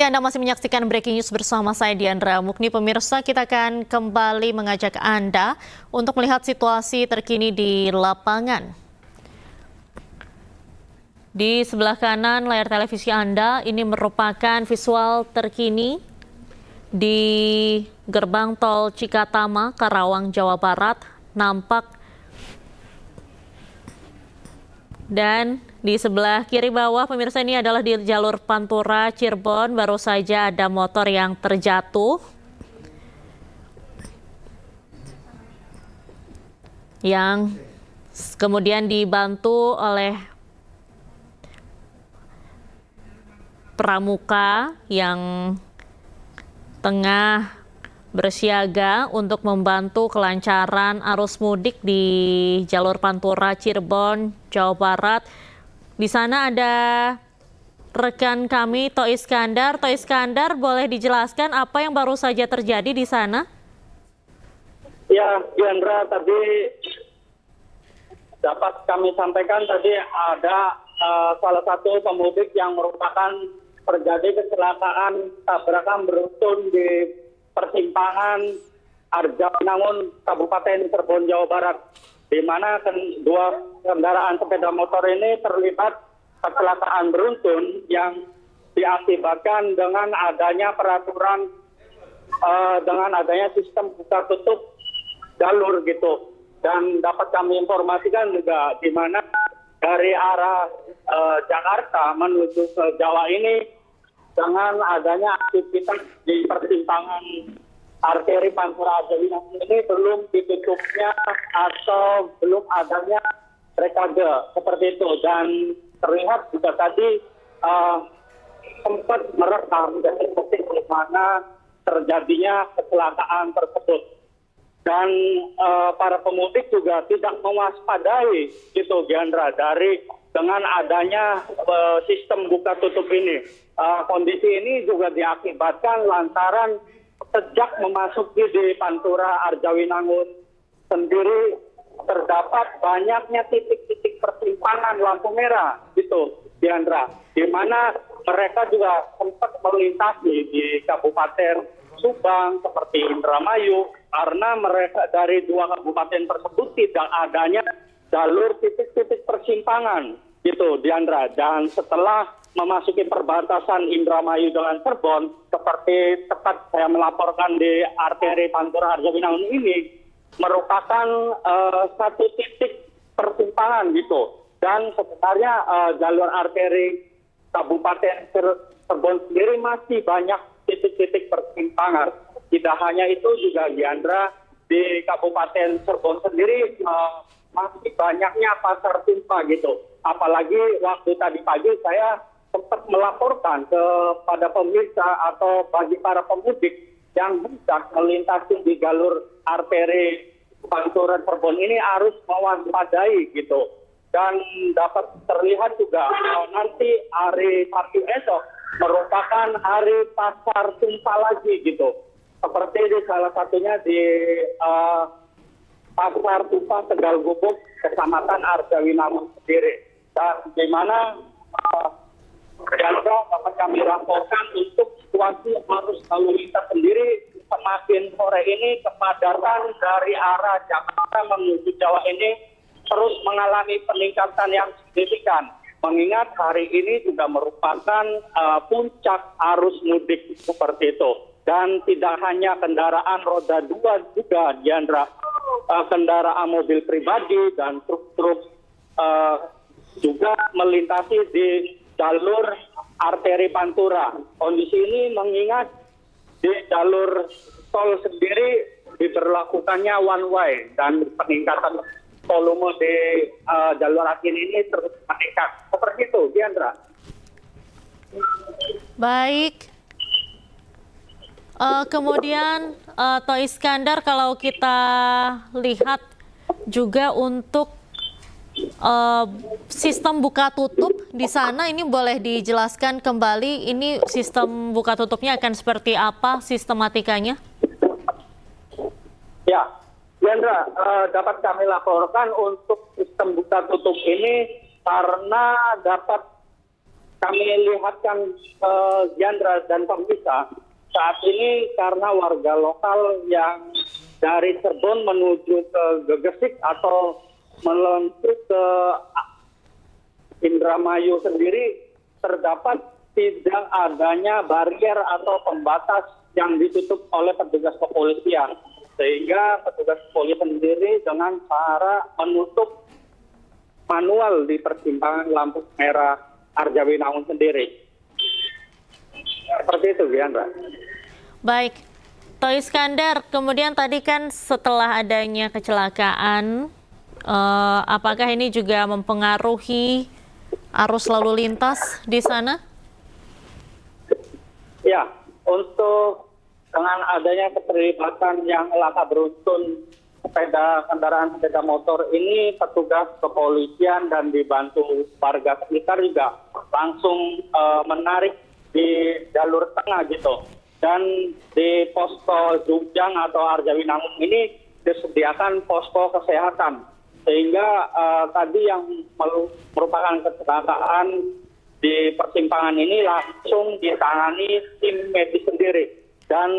Jika Anda masih menyaksikan Breaking News bersama saya Diandra Mukni, pemirsa, kita akan kembali mengajak Anda untuk melihat situasi terkini di lapangan. Di sebelah kanan layar televisi Anda, ini merupakan visual terkini di gerbang tol Cikatama, Karawang, Jawa Barat, nampak. Dan di sebelah kiri bawah, pemirsa, ini adalah di jalur Pantura Cirebon, baru saja ada motor yang terjatuh. Yang kemudian dibantu oleh pramuka yang tengah bersiaga untuk membantu kelancaran arus mudik di jalur Pantura Cirebon, Jawa Barat. Di sana ada rekan kami, Toh Iskandar. Toh Iskandar, boleh dijelaskan apa yang baru saja terjadi di sana? Ya, Diandra, tadi dapat kami sampaikan tadi ada salah satu pemudik yang merupakan terjadi kecelakaan tabrakan beruntun di persimpangan Arjawinangun, Kabupaten Cirebon, Jawa Barat, di mana dua kendaraan sepeda motor ini terlibat kecelakaan beruntun yang diakibatkan dengan adanya peraturan, dengan adanya sistem buka tutup jalur gitu. Dan dapat kami informasikan juga di mana dari arah Jakarta menuju ke Jawa ini, dengan adanya aktivitas di persimpangan arteri Pantura Arjawinangun ini belum ditutupnya atau belum adanya rekade seperti itu. Dan terlihat juga tadi sempat merekam detik-detik di mana terjadinya kecelakaan tersebut. Dan para pemudik juga tidak mewaspadai gitu, Diandra, dengan adanya sistem buka tutup ini. Kondisi ini juga diakibatkan lantaran sejak memasuki di Pantura Arjawinangun sendiri terdapat banyaknya titik-titik persimpangan lampu merah gitu, Diandra, di mana mereka juga sempat melintasi di Kabupaten Subang seperti Indramayu, karena mereka dari dua kabupaten tersebut tidak adanya jalur titik-titik persimpangan gitu, Diandra. Dan setelah memasuki perbatasan Indramayu dengan Cirebon, seperti tepat saya melaporkan di arteri Pantura Arjawinangun ini, merupakan satu titik persimpangan gitu. Dan sebenarnya jalur arteri Kabupaten Cirebon sendiri masih banyak titik-titik persimpangan. Tidak hanya itu juga, Diandra, di Kabupaten Cirebon sendiri masih banyaknya pasar tumpah gitu. Apalagi waktu tadi pagi saya sempat melaporkan kepada pemirsa atau bagi para pemudik yang hendak melintasi di jalur arteri Pantura Cirebon ini harus mewaspadai gitu. Dan dapat terlihat juga nanti hari Sabtu esok merupakan hari pasar tumpah lagi gitu. Seperti di salah satunya di Pasar Tumpah Tegal Gubuk, Kecamatan Arjawinangun sendiri. Dan di mana dapat kami laporkan untuk situasi arus lalu lintas sendiri semakin sore ini kepadatan dari arah Jakarta menuju Jawa ini terus mengalami peningkatan yang signifikan. Mengingat hari ini juga merupakan puncak arus mudik seperti itu. Dan tidak hanya kendaraan roda 2 juga, Diandra, kendaraan mobil pribadi dan truk-truk juga melintasi di jalur arteri Pantura. Kondisi ini mengingat di jalur tol sendiri diberlakukannya one way dan peningkatan volume di jalur arteri ini terus meningkat. Seperti itu, Diandra. Baik. Kemudian Toh Iskandar, kalau kita lihat juga untuk sistem buka tutup di sana, ini boleh dijelaskan kembali, ini sistem buka tutupnya akan seperti apa sistematikanya? Ya, Diandra, dapat kami laporkan untuk sistem buka tutup ini karena dapat kami lihatkan Jandra dan pemirsa, saat ini karena warga lokal yang dari Cirebon menuju ke Gegesik atau meluncur ke Indramayu sendiri, terdapat tidak adanya barier atau pembatas yang ditutup oleh petugas kepolisian. Sehingga petugas kepolisian sendiri dengan cara menutup manual di persimpangan lampu merah Arjawinangun sendiri. Seperti itu, Giandra. Baik, Toh Iskandar, kemudian tadi kan setelah adanya kecelakaan, apakah ini juga mempengaruhi arus lalu lintas di sana? Ya, untuk dengan adanya keterlibatan yang laka beruntun kendaraan sepeda motor ini, petugas kepolisian dan dibantu warga sekitar juga langsung menarik di jalur tengah gitu. Dan di posko Jujang atau Arjawinangun ini disediakan posko kesehatan. Sehingga tadi yang merupakan kecelakaan di persimpangan ini langsung ditangani tim medis sendiri. Dan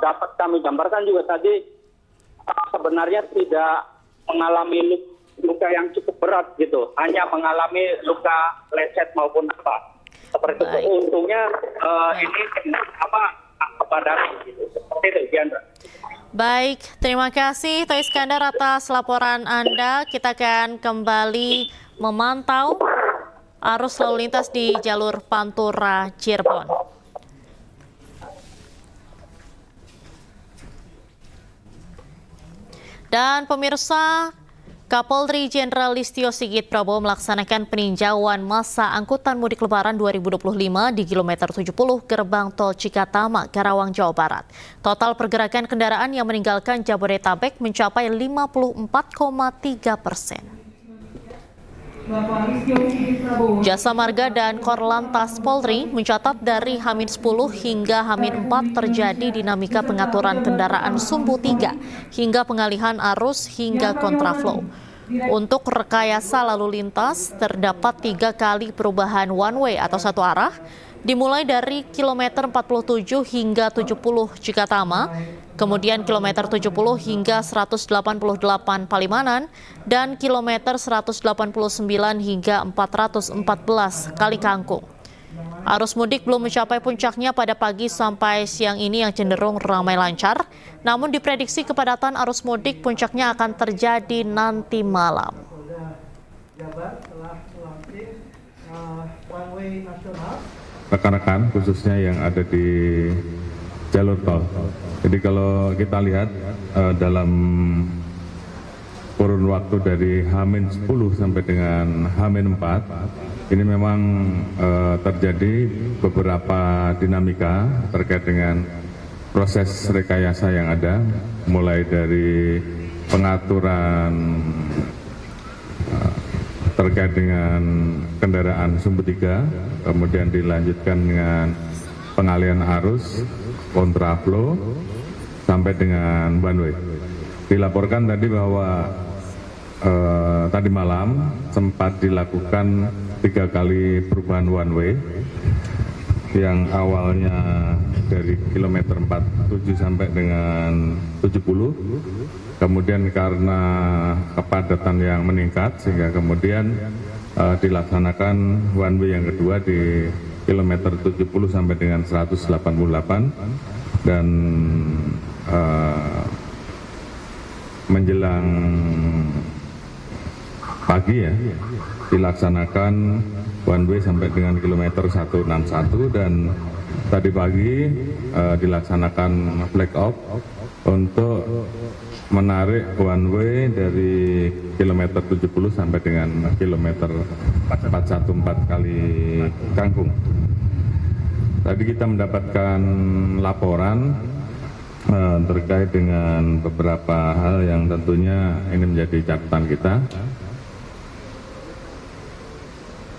dapat kami gambarkan juga tadi sebenarnya tidak mengalami luka yang cukup berat gitu, hanya mengalami luka lecet maupun apa. Seperti itu. Untungnya ini badan gitu. Seperti itu, Giandra. Baik, terima kasih Toh Iskandar atas laporan Anda. Kita akan kembali memantau arus lalu lintas di jalur Pantura Cirebon. Dan pemirsa, Kapolri Jenderal Listio Sigit Prabowo melaksanakan peninjauan masa angkutan mudik Lebaran 2025 di kilometer 70 gerbang tol Cikatama, Karawang, Jawa Barat. Total pergerakan kendaraan yang meninggalkan Jabodetabek mencapai 54,3%. Jasa Marga dan Korlantas Polri mencatat dari H-10 hingga H-4 terjadi dinamika pengaturan kendaraan sumbu 3 hingga pengalihan arus hingga kontraflow. Untuk rekayasa lalu lintas terdapat 3 kali perubahan one way atau satu arah, dimulai dari kilometer 47 hingga 70 Cikatama, kemudian kilometer 70 hingga 188 Palimanan, dan kilometer 189 hingga 414 Kali Kangkung. Arus mudik belum mencapai puncaknya pada pagi sampai siang ini yang cenderung ramai lancar, namun diprediksi kepadatan arus mudik puncaknya akan terjadi nanti malam. Rekan-rekan khususnya yang ada di jalur tol. Jadi kalau kita lihat dalam kurun waktu dari H-10 sampai dengan H-4 ini memang terjadi beberapa dinamika terkait dengan proses rekayasa yang ada, mulai dari pengaturan terkait dengan kendaraan sumbu 3, kemudian dilanjutkan dengan pengalihan arus, kontraflow, sampai dengan one way. Dilaporkan tadi bahwa tadi malam sempat dilakukan 3 kali perubahan one way, yang awalnya dari kilometer 47 sampai dengan 70, kemudian karena kepadatan yang meningkat sehingga kemudian dilaksanakan one way yang kedua di kilometer 70 sampai dengan 188, dan menjelang pagi ya dilaksanakan one way sampai dengan kilometer 161, dan tadi pagi dilaksanakan flag off untuk menarik one way dari kilometer 70 sampai dengan kilometer 414 Kali Kangkung. Tadi kita mendapatkan laporan terkait dengan beberapa hal yang tentunya ini menjadi catatan kita.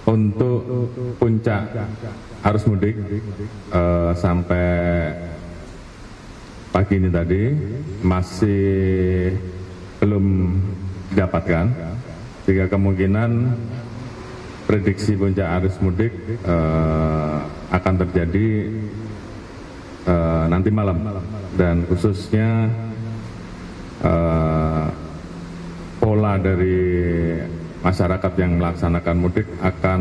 Untuk puncak arus mudik sampai pagi ini tadi masih belum didapatkan, sehingga kemungkinan prediksi puncak arus mudik akan terjadi nanti malam, dan khususnya pola dari masyarakat yang melaksanakan mudik akan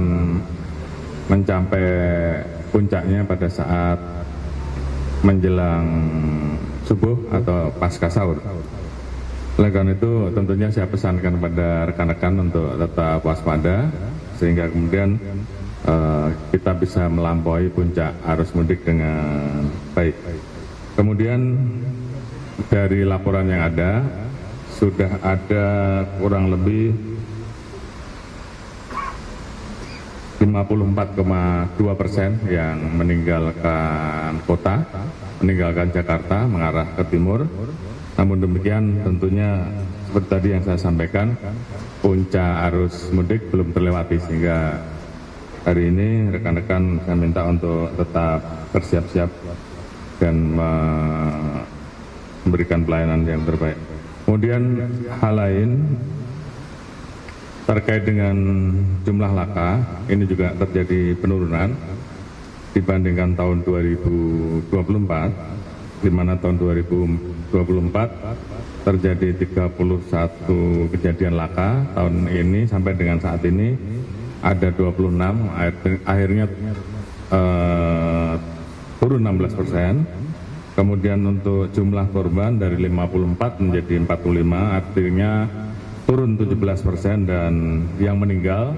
mencapai puncaknya pada saat menjelang subuh atau pasca sahur. Oleh karena itu tentunya saya pesankan kepada rekan-rekan untuk tetap waspada sehingga kemudian kita bisa melampaui puncak arus mudik dengan baik. Kemudian dari laporan yang ada, sudah ada kurang lebih 54,2% yang meninggalkan kota, meninggalkan Jakarta mengarah ke timur. Namun demikian tentunya seperti tadi yang saya sampaikan, puncak arus mudik belum terlewati, sehingga hari ini rekan-rekan saya minta untuk tetap bersiap-siap dan memberikan pelayanan yang terbaik. Kemudian hal lain terkait dengan jumlah laka, ini juga terjadi penurunan dibandingkan tahun 2024, di mana tahun 2024 terjadi 31 kejadian laka. Tahun ini sampai dengan saat ini ada 26, akhirnya turun 16%. Kemudian untuk jumlah korban dari 54 menjadi 45, artinya turun 17%, dan yang meninggal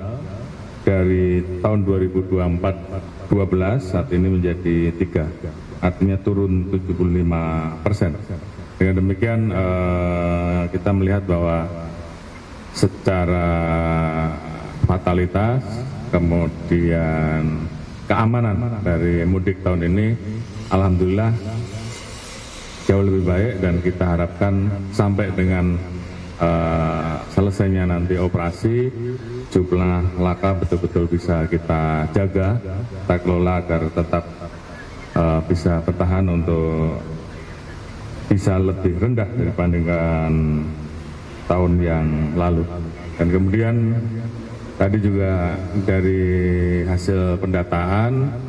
dari tahun 2024-12 saat ini menjadi 3, artinya turun 75%. Dengan demikian kita melihat bahwa secara fatalitas kemudian keamanan dari mudik tahun ini alhamdulillah jauh lebih baik, dan kita harapkan sampai dengan selesainya nanti operasi, jumlah laka betul-betul bisa kita jaga, kita kelola agar tetap bisa bertahan untuk bisa lebih rendah dibandingkan tahun yang lalu. Dan kemudian tadi juga dari hasil pendataan,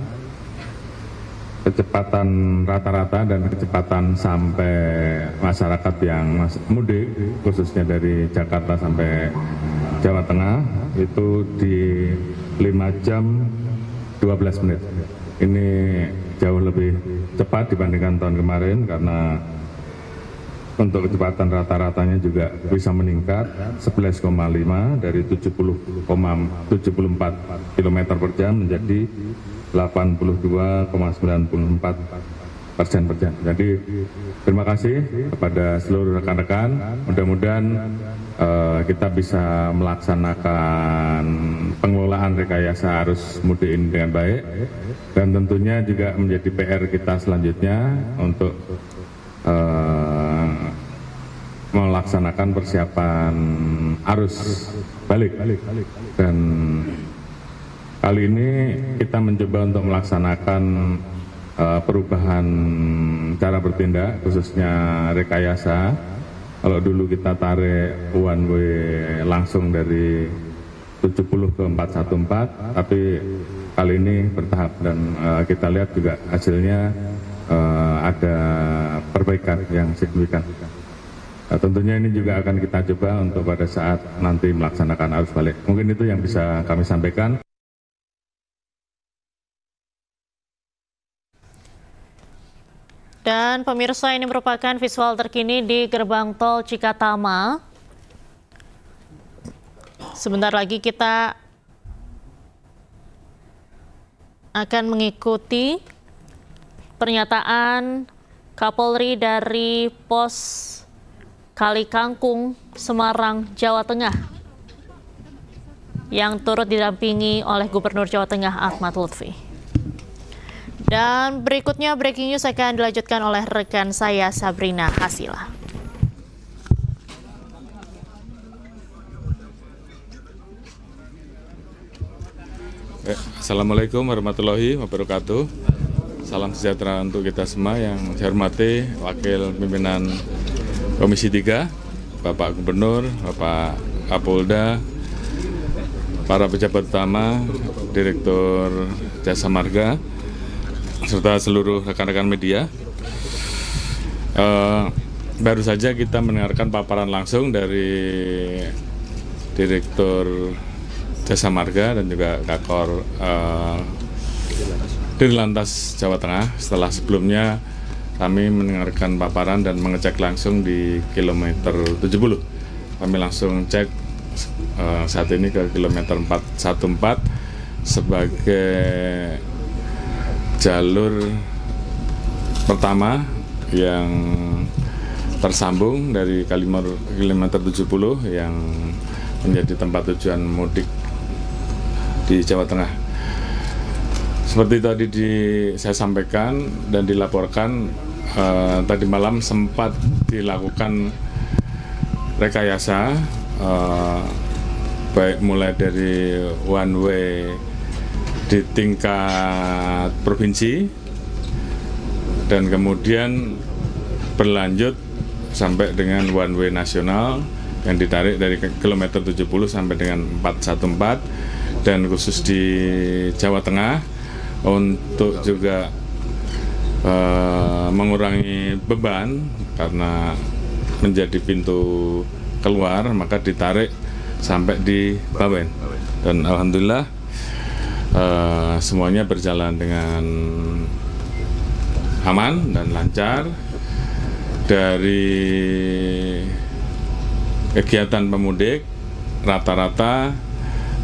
kecepatan rata-rata dan kecepatan sampai masyarakat yang mudik, khususnya dari Jakarta sampai Jawa Tengah, itu di 5 jam 12 menit. Ini jauh lebih cepat dibandingkan tahun kemarin, karena untuk kecepatan rata-ratanya juga bisa meningkat 11,5 dari 70,74 km per jam menjadi 82,94% per jam. Jadi terima kasih kepada seluruh rekan-rekan. Mudah-mudahan kita bisa melaksanakan pengelolaan rekayasa arus mudik ini dengan baik, dan tentunya juga menjadi PR kita selanjutnya untuk melaksanakan persiapan arus balik. Dan kali ini kita mencoba untuk melaksanakan perubahan cara bertindak, khususnya rekayasa. Kalau dulu kita tarik one way langsung dari 70 ke 414, tapi kali ini bertahap, dan kita lihat juga hasilnya ada perbaikan yang signifikan. Tentunya ini juga akan kita coba untuk pada saat nanti melaksanakan arus balik. Mungkin itu yang bisa kami sampaikan. Dan pemirsa, ini merupakan visual terkini di gerbang tol Cikatama. Sebentar lagi kita akan mengikuti pernyataan Kapolri dari Pos Kali Kangkung, Semarang, Jawa Tengah, yang turut didampingi oleh Gubernur Jawa Tengah Ahmad Lutfi. Dan berikutnya breaking news akan dilanjutkan oleh rekan saya Sabrina Hasila. Assalamualaikum warahmatullahi wabarakatuh. Salam sejahtera untuk kita semua. Yang saya hormati Wakil Pimpinan Komisi 3, Bapak Gubernur, Bapak Kapolda, para pejabat utama, Direktur Jasa Marga, serta seluruh rekan-rekan media. Baru saja kita mendengarkan paparan langsung dari Direktur Jasa Marga dan juga Kakor Dirlantas Jawa Tengah. Setelah sebelumnya kami mendengarkan paparan dan mengecek langsung di kilometer 70. Kami langsung cek saat ini ke kilometer 414 sebagai jalur pertama yang tersambung dari kilometer 70 yang menjadi tempat tujuan mudik di Jawa Tengah. Seperti tadi saya sampaikan dan dilaporkan, tadi malam sempat dilakukan rekayasa, baik mulai dari one way di tingkat provinsi dan kemudian berlanjut sampai dengan one way nasional yang ditarik dari kilometer 70 sampai dengan 414, dan khusus di Jawa Tengah untuk juga mengurangi beban karena menjadi pintu keluar, maka ditarik sampai di Bawen, dan alhamdulillah semuanya berjalan dengan aman dan lancar. Dari kegiatan pemudik rata-rata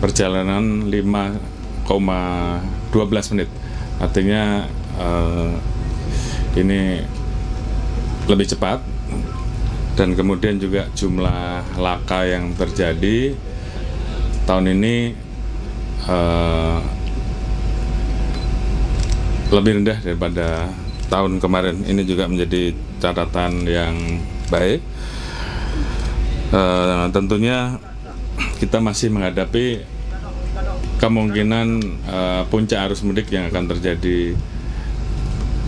perjalanan 5,12 menit, artinya ini lebih cepat. Dan kemudian juga jumlah laka yang terjadi tahun ini lebih rendah daripada tahun kemarin. Ini juga menjadi catatan yang baik. Tentunya kita masih menghadapi kemungkinan puncak arus mudik yang akan terjadi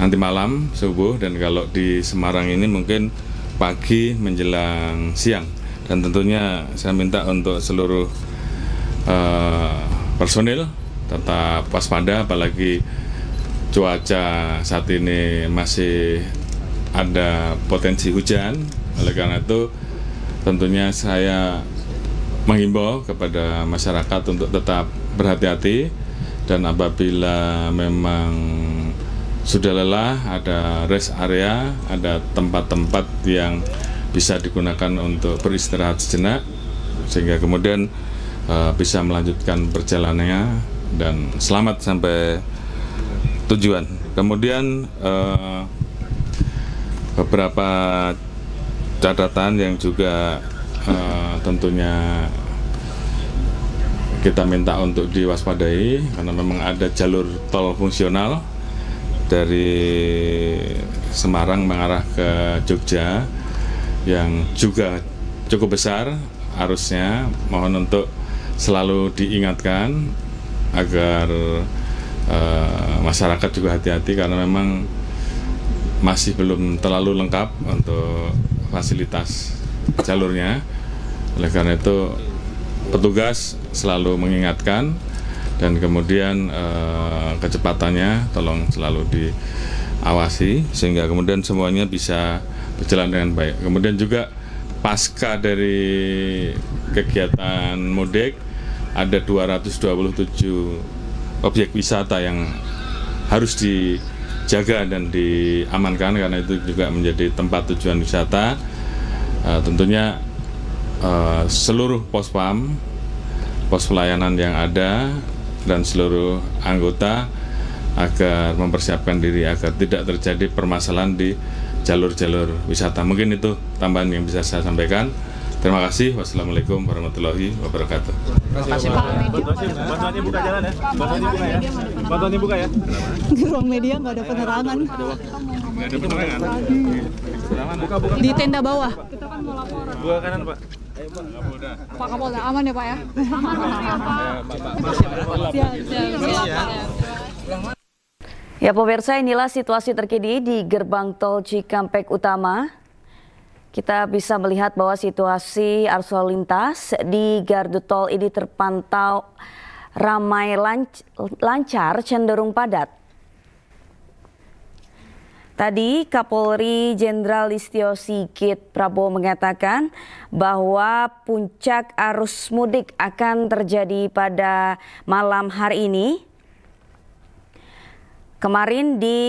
nanti malam subuh, dan kalau di Semarang ini mungkin pagi menjelang siang. Dan tentunya saya minta untuk seluruh personil tetap waspada, apalagi cuaca saat ini masih ada potensi hujan. Oleh karena itu tentunya saya menghimbau kepada masyarakat untuk tetap berhati-hati, dan apabila memang sudah lelah, ada rest area, ada tempat-tempat yang bisa digunakan untuk beristirahat sejenak, sehingga kemudian bisa melanjutkan perjalanannya dan selamat sampai tujuan. Kemudian beberapa catatan yang juga tentunya kita minta untuk diwaspadai, karena memang ada jalur tol fungsional dari Semarang mengarah ke Jogja yang juga cukup besar arusnya. Mohon untuk selalu diingatkan agar masyarakat juga hati-hati, karena memang masih belum terlalu lengkap untuk fasilitas jalurnya. Oleh karena itu petugas selalu mengingatkan, dan kemudian kecepatannya tolong selalu diawasi sehingga kemudian semuanya bisa berjalan dengan baik. Kemudian juga pasca dari kegiatan mudik ada 227 objek wisata yang harus dijaga dan diamankan, karena itu juga menjadi tempat tujuan wisata. Tentunya seluruh pospam, pos pelayanan yang ada, dan seluruh anggota agar mempersiapkan diri agar tidak terjadi permasalahan di jalur-jalur wisata. Mungkin itu tambahan yang bisa saya sampaikan. Terima kasih. Wassalamualaikum warahmatullahi wabarakatuh. Terima kasih Pak. Bantuannya buka jalan ya. Bantuannya buka ya. Bantuannya buka ya. Di ruang media nggak ada penerangan. Nggak ada penerangan. Buka. Di tenda bawah. Kita kan mau laporan. Buka kanan Pak. Pak Kapolda, aman ya Pak ya? Ya pemirsa, inilah situasi terkini di gerbang tol Cikampek Utama. Kita bisa melihat bahwa situasi arus lalu lintas di gardu tol ini terpantau ramai, lancar, cenderung padat. Tadi Kapolri Jenderal Listio Sigit Prabowo mengatakan bahwa puncak arus mudik akan terjadi pada malam hari ini. Kemarin di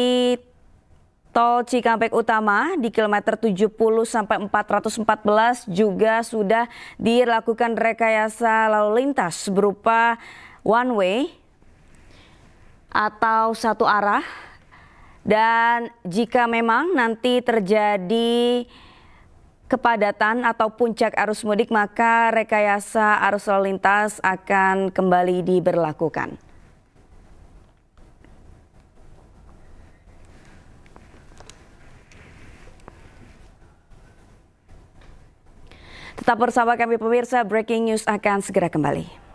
Tol Cikampek Utama di kilometer 70 sampai 414 juga sudah dilakukan rekayasa lalu lintas berupa one way atau satu arah. Dan jika memang nanti terjadi kepadatan atau puncak arus mudik, maka rekayasa arus lalu lintas akan kembali diberlakukan. Tetap bersama kami pemirsa, Breaking News akan segera kembali.